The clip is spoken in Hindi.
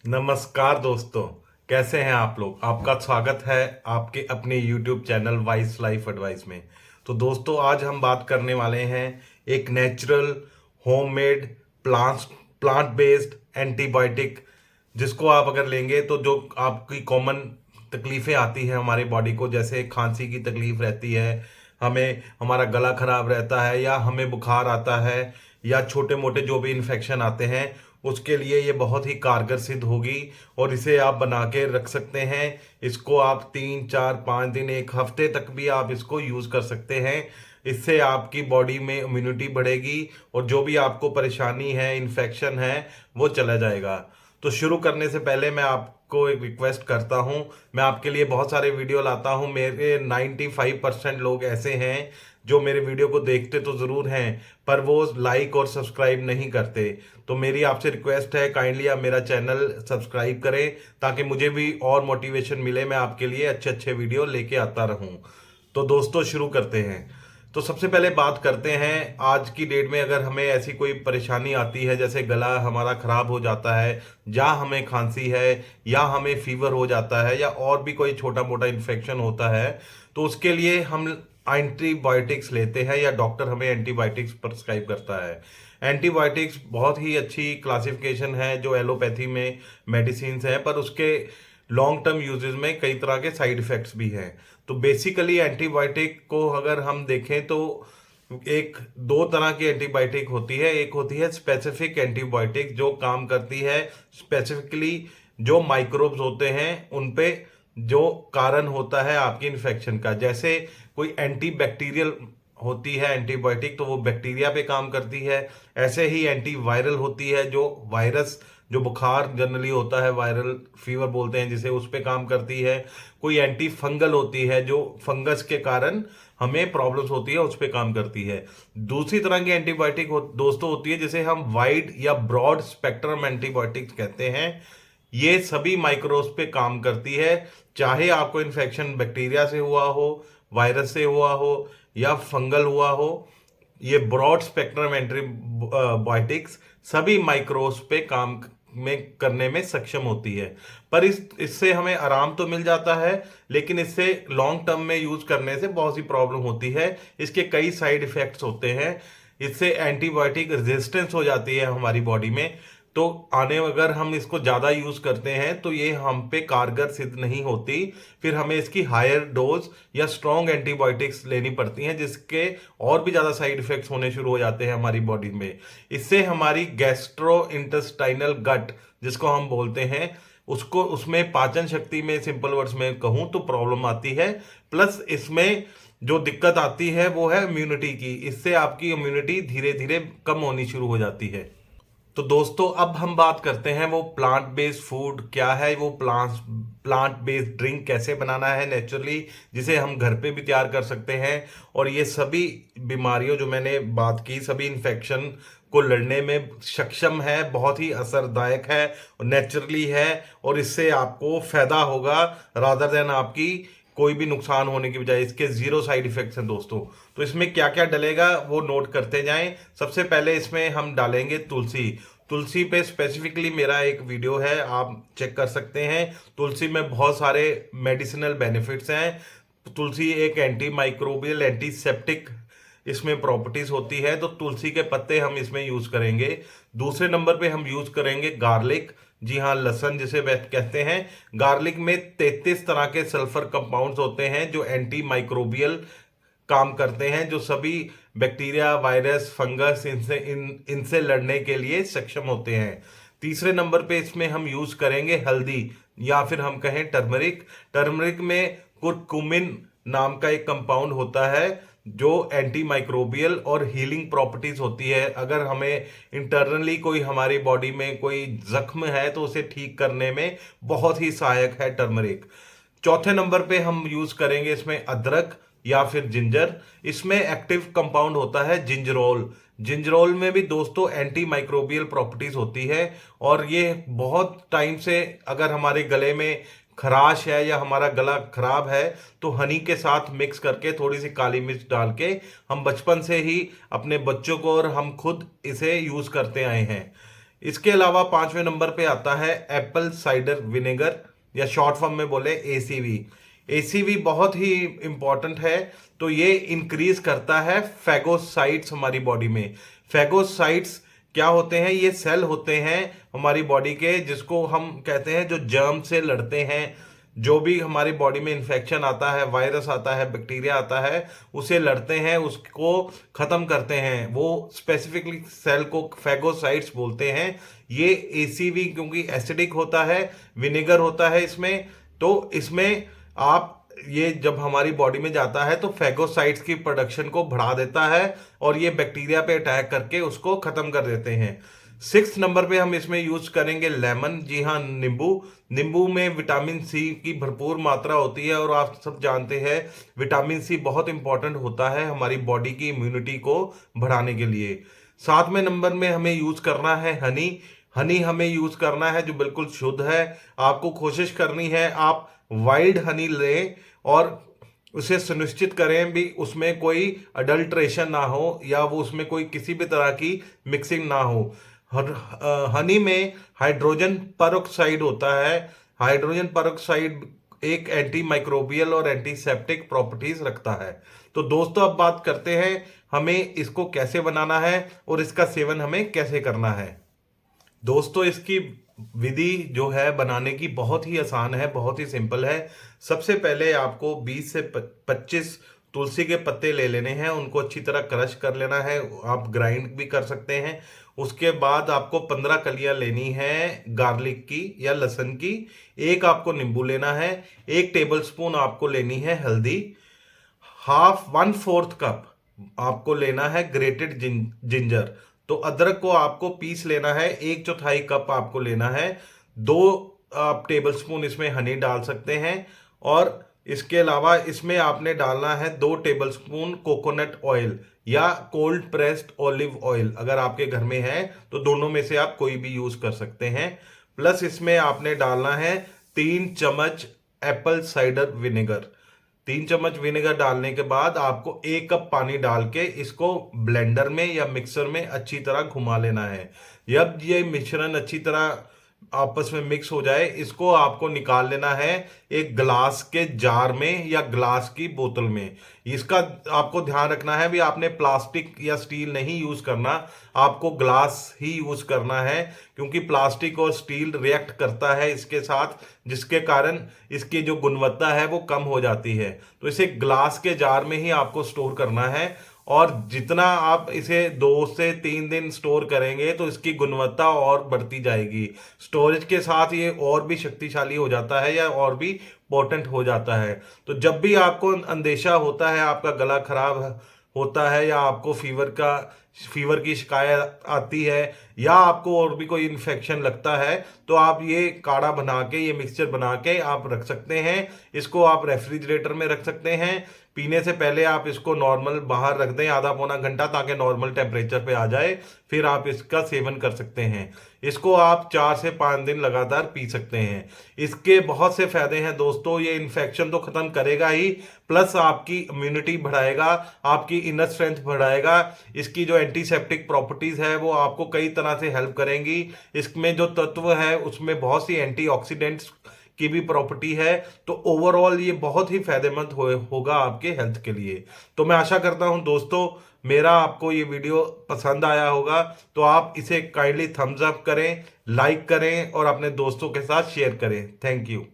नमस्कार दोस्तों। कैसे हैं आप लोग। आपका स्वागत है आपके अपने YouTube channel vice life advice में। तो दोस्तों आज हम बात करने वाले हैं एक natural homemade plant plant based antibiotic, जिसको आप अगर लेंगे तो जो आपकी कॉमन तकलीफ़ें आती हैं हमारी बॉडी को, जैसे खांसी की तकलीफ़ रहती है, हमें हमारा गला खराब रहता है, या हमें बुखार आता है, या छोटे मोटे जो भी इन्फेक्शन आते हैं, उसके लिए ये बहुत ही कारगर सिद्ध होगी। और इसे आप बना के रख सकते हैं। इसको आप 3 4 5 दिन, एक हफ्ते तक भी आप इसको यूज़ कर सकते हैं। इससे आपकी बॉडी में इम्यूनिटी बढ़ेगी और जो भी आपको परेशानी है, इन्फेक्शन है, वो चला जाएगा। तो शुरू करने से पहले मैं आपको एक रिक्वेस्ट करता हूं। मैं आपके लिए बहुत सारे वीडियो लाता हूं। मेरे 95% लोग ऐसे हैं जो मेरे वीडियो को देखते तो ज़रूर हैं, पर वो लाइक और सब्सक्राइब नहीं करते। तो मेरी आपसे रिक्वेस्ट है, काइंडली आप मेरा चैनल सब्सक्राइब करें ताकि मुझे भी और मोटिवेशन मिले, मैं आपके लिए अच्छे अच्छे वीडियो लेके आता रहूं। तो दोस्तों शुरू करते हैं। तो सबसे पहले बात करते हैं, आज की डेट में अगर हमें ऐसी कोई परेशानी आती है, जैसे गला हमारा खराब हो जाता है, या हमें खांसी है, या हमें फीवर हो जाता है, या और भी कोई छोटा मोटा इन्फेक्शन होता है, तो उसके लिए हम एंटीबायोटिक्स लेते हैं, या डॉक्टर हमें एंटीबायोटिक्स प्रिस्क्राइब करता है। एंटीबायोटिक्स बहुत ही अच्छी क्लासिफिकेशन है जो एलोपैथी में मेडिसिन है, पर उसके लॉन्ग टर्म यूजेस में कई तरह के साइड इफेक्ट्स भी हैं। तो बेसिकली एंटीबायोटिक को अगर हम देखें तो एक दो तरह की एंटीबायोटिक होती है। एक होती है स्पेसिफिक एंटीबायोटिक, जो काम करती है स्पेसिफिकली जो माइक्रोब्स होते हैं उन पे, जो कारण होता है आपकी इन्फेक्शन का। जैसे कोई एंटी बैक्टीरियल होती है एंटीबायोटिक, तो वो बैक्टीरिया पे काम करती है। ऐसे ही एंटी वायरल होती है, जो वायरस, जो बुखार जनरली होता है, वायरल फीवर बोलते हैं जिसे, उस पे काम करती है। कोई एंटी फंगल होती है, जो फंगस के कारण हमें प्रॉब्लम्स होती है, उस पे काम करती है। दूसरी तरह की एंटीबायोटिक दोस्तों होती है जिसे हम वाइड या ब्रॉड स्पेक्ट्रम एंटीबायोटिक्स कहते हैं। ये सभी माइक्रोब्स पे काम करती है, चाहे आपको इन्फेक्शन बैक्टीरिया से हुआ हो, वायरस से हुआ हो, या फंगल हुआ हो। ये ब्रॉड स्पेक्ट्रम एंटीबायोटिक्स सभी माइक्रोब्स पे काम में करने में सक्षम होती है। पर इससे हमें आराम तो मिल जाता है, लेकिन इससे लॉन्ग टर्म में यूज करने से बहुत सी प्रॉब्लम होती है। इसके कई साइड इफेक्ट्स होते हैं। इससे एंटीबायोटिक रेजिस्टेंस हो जाती है हमारी बॉडी में। तो आने अगर हम इसको ज़्यादा यूज़ करते हैं तो ये हम पे कारगर सिद्ध नहीं होती। फिर हमें इसकी हायर डोज या स्ट्रॉन्ग एंटीबायोटिक्स लेनी पड़ती हैं, जिसके और भी ज़्यादा साइड इफेक्ट्स होने शुरू हो जाते हैं हमारी बॉडी में। इससे हमारी गैस्ट्रो इंटेस्टाइनल गट, जिसको हम बोलते हैं, उसको, उसमें पाचन शक्ति में सिंपल वर्ड्स में कहूँ तो प्रॉब्लम आती है। प्लस इसमें जो दिक्कत आती है वो है इम्यूनिटी की। इससे आपकी इम्यूनिटी धीरे धीरे कम होनी शुरू हो जाती है। तो दोस्तों अब हम बात करते हैं वो प्लांट बेस्ड फूड क्या है, वो प्लांट बेस्ड ड्रिंक कैसे बनाना है नेचुरली, जिसे हम घर पे भी तैयार कर सकते हैं। और ये सभी बीमारियों जो मैंने बात की, सभी इन्फेक्शन को लड़ने में सक्षम है, बहुत ही असरदायक है, नेचुरली है, और इससे आपको फायदा होगा रादर देन आपकी कोई भी नुकसान होने की बजाय। इसके जीरो साइड इफेक्ट्स हैं दोस्तों। तो इसमें क्या क्या डलेगा वो नोट करते जाएं। सबसे पहले इसमें हम डालेंगे तुलसी। तुलसी पे स्पेसिफिकली मेरा एक वीडियो है, आप चेक कर सकते हैं। तुलसी में बहुत सारे मेडिसिनल बेनिफिट्स हैं। तुलसी एक एंटी माइक्रोबियल, एंटीसेप्टिक इसमें प्रॉपर्टीज होती है, तो तुलसी के पत्ते हम इसमें यूज करेंगे। दूसरे नंबर पे हम यूज करेंगे गार्लिक। जी हाँ, लहसुन जिसे कहते हैं। गार्लिक में 33 तरह के सल्फर कंपाउंड्स होते हैं जो एंटी माइक्रोबियल काम करते हैं, जो सभी बैक्टीरिया, वायरस, फंगस इनसे लड़ने के लिए सक्षम होते हैं। तीसरे नंबर पे इसमें हम यूज करेंगे हल्दी, या फिर हम कहें टर्मरिक। टर्मरिक में कुरकुमिन नाम का एक कंपाउंड होता है जो एंटी माइक्रोबियल और हीलिंग प्रॉपर्टीज होती है। अगर हमें इंटरनली कोई हमारी बॉडी में कोई जख्म है तो उसे ठीक करने में बहुत ही सहायक है टर्मरिक। चौथे नंबर पे हम यूज करेंगे इसमें अदरक या फिर जिंजर। इसमें एक्टिव कंपाउंड होता है जिंजरोल। जिंजरोल में भी दोस्तों एंटी माइक्रोबियल प्रॉपर्टीज होती है, और ये बहुत टाइम से अगर हमारे गले में खराश है या हमारा गला खराब है, तो हनी के साथ मिक्स करके थोड़ी सी काली मिर्च डाल के हम बचपन से ही अपने बच्चों को और हम खुद इसे यूज करते आए हैं। इसके अलावा 5वें नंबर पे आता है एप्पल साइडर विनेगर, या शॉर्ट फॉर्म में बोले एसीवी। एसीवी बहुत ही इंपॉर्टेंट है। तो ये इंक्रीज करता है फैगोसाइट्स हमारी बॉडी में। फैगोसाइट्स क्या होते हैं? ये सेल होते हैं हमारी बॉडी के, जिसको हम कहते हैं जो जर्म से लड़ते हैं। जो भी हमारी बॉडी में इन्फेक्शन आता है, वायरस आता है, बैक्टीरिया आता है, उसे लड़ते हैं, उसको खत्म करते हैं। वो स्पेसिफिकली सेल को फैगोसाइट्स बोलते हैं। ये एसीवी क्योंकि एसिडिक होता है, विनेगर होता है इसमें, तो इसमें आप ये जब हमारी बॉडी में जाता है तो फैगोसाइट्स की प्रोडक्शन को बढ़ा देता है और ये बैक्टीरिया पे अटैक करके उसको खत्म कर देते हैं। 6th नंबर पे हम इसमें यूज करेंगे लेमन। जी हाँ, नींबू। नींबू में विटामिन सी की भरपूर मात्रा होती है और आप सब जानते हैं विटामिन सी बहुत इंपॉर्टेंट होता है हमारी बॉडी की इम्यूनिटी को बढ़ाने के लिए। 7वें नंबर में हमें यूज करना है हनी। हनी हमें यूज करना है जो बिल्कुल शुद्ध है। आपको कोशिश करनी है आप वाइल्ड हनी लें और उसे सुनिश्चित करें भी उसमें कोई अडल्ट्रेशन ना हो या वो उसमें कोई किसी भी तरह की मिक्सिंग ना हो। हनी में हाइड्रोजन परऑक्साइड होता है। हाइड्रोजन परऑक्साइड एक एंटी माइक्रोबियल और एंटीसेप्टिक प्रॉपर्टीज रखता है। तो दोस्तों अब बात करते हैं हमें इसको कैसे बनाना है और इसका सेवन हमें कैसे करना है। दोस्तों इसकी विधि जो है बनाने की बहुत ही आसान है, बहुत ही सिंपल है। सबसे पहले आपको 20 से 25 तुलसी के पत्ते ले लेने हैं, उनको अच्छी तरह क्रश कर लेना है, आप ग्राइंड भी कर सकते हैं। उसके बाद आपको 15 कलियां लेनी है गार्लिक की या लहसुन की। एक आपको नींबू लेना है। 1 टेबलस्पून आपको लेनी है हल्दी। 1/4 कप आपको लेना है ग्रेटेड जिंजर। तो अदरक को आपको पीस लेना है। 1/4 कप आपको लेना है। 2 आप टेबलस्पून इसमें हनी डाल सकते हैं और इसके अलावा इसमें आपने डालना है 2 टेबलस्पून कोकोनट ऑयल या कोल्ड प्रेस्ड ऑलिव ऑयल। अगर आपके घर में है तो दोनों में से आप कोई भी यूज कर सकते हैं। प्लस इसमें आपने डालना है 3 चम्मच एप्पल साइडर विनेगर। 3 चम्मच विनेगर डालने के बाद आपको 1 कप पानी डाल के इसको ब्लेंडर में या मिक्सर में अच्छी तरह घुमा लेना है। जब ये मिश्रण अच्छी तरह आपस में मिक्स हो जाए, इसको आपको निकाल लेना है एक ग्लास के जार में या ग्लास की बोतल में। इसका आपको ध्यान रखना है भी आपने प्लास्टिक या स्टील नहीं यूज करना, आपको ग्लास ही यूज करना है, क्योंकि प्लास्टिक और स्टील रिएक्ट करता है इसके साथ, जिसके कारण इसकी जो गुणवत्ता है वो कम हो जाती है। तो इसे ग्लास के जार में ही आपको स्टोर करना है और जितना आप इसे 2 से 3 दिन स्टोर करेंगे तो इसकी गुणवत्ता और बढ़ती जाएगी। स्टोरेज के साथ ये और भी शक्तिशाली हो जाता है या और भी पोटेंट हो जाता है। तो जब भी आपको अंदेशा होता है आपका गला खराब होता है या आपको फीवर की शिकायत आती है या आपको और भी कोई इन्फेक्शन लगता है, तो आप ये काढ़ा बना के, ये मिक्सचर बना के आप रख सकते हैं। इसको आप रेफ्रिजरेटर में रख सकते हैं। पीने से पहले आप इसको नॉर्मल बाहर रख दें आधा पौना घंटा, ताकि नॉर्मल टेम्परेचर पे आ जाए, फिर आप इसका सेवन कर सकते हैं। इसको आप 4 से 5 दिन लगातार पी सकते हैं। इसके बहुत से फायदे हैं दोस्तों। ये इन्फेक्शन तो खत्म करेगा ही, प्लस आपकी इम्यूनिटी बढ़ाएगा, आपकी इनर स्ट्रेंथ बढ़ाएगा। इसकी जो एंटीसेप्टिक प्रॉपर्टीज है वो आपको कई तरह से हेल्प करेंगी। इसमें जो तत्व है उसमें बहुत सी एंटीऑक्सीडेंट्स की भी प्रॉपर्टी है। तो ओवरऑल ये बहुत ही फायदेमंद होगा आपके हेल्थ के लिए। तो मैं आशा करता हूं दोस्तों मेरा आपको ये वीडियो पसंद आया होगा। तो आप इसे काइंडली थम्स अप करें, लाइक करें और अपने दोस्तों के साथ शेयर करें। Thank you.